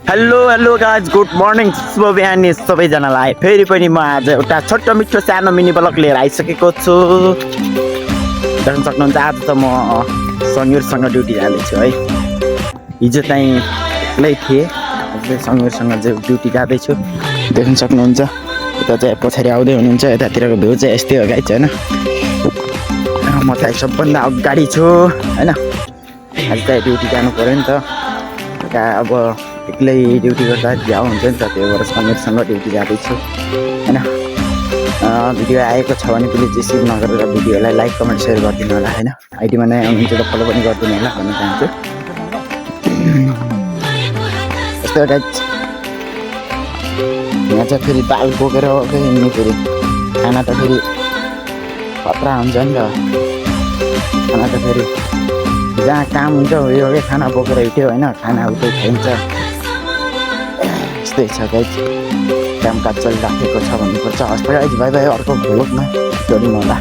Hello guys good morning शुभ बिहानी सबैजनालाई फेरि पनि म आज एउटा छोटो मिठो सानो मिनी ब्लग लिएर आइसकेको छु। देख्न सक्नुहुन्छ आज त म सङ्गीरसँग ड्युटी जाँदैछु है। हिजो चाहिँ एक्लै थिएँ, आज चाहिँ सङ्गीरसँग ड्युटी जाँदैछु। देख्न सक्नुहुन्छ यता चाहिँ पछाडि आउँदै हुनुहुन्छ, यतातिरको भ्यू चाहिँ यस्तै हो गाइज होइन। म चाहिँ सबभन्दा अगाडि छु होइन। आज चाहिँ ड्युटी जानु पऱ्यो नि त, अब एक्लै ड्युटी गर्दा भ्याउ हुन्छ नि त, त्यही भएर समीरसँग ड्युटी जाँदैछु होइन। भिडियो आएको छ भने प्लिज रिसिभ नगरेर भिडियोलाई लाइक कमेन्ट सेयर गरिदिनु होला होइन। आइडीमा नयाँ हुनुहुन्छ त फलो पनि गरिदिनु होला भन्न चाहन्छु। यस्तो गाइज यहाँ चाहिँ फेरि दाल बोकेर हिँड्नु, फेरि खाना त फेरि खतरा हुन्छ नि त। खाना त फेरि जहाँ काम हुन्छ यो खाना बोकेर हिँड्यो होइन, खाना उतै खाइन्छ। यस्तै छ गाइज, कामकाज चलिराखेको छ भन्नुपर्छ। हस् त गाइज, बाई बाई, अर्को भ्लगमा जोडिनु होला।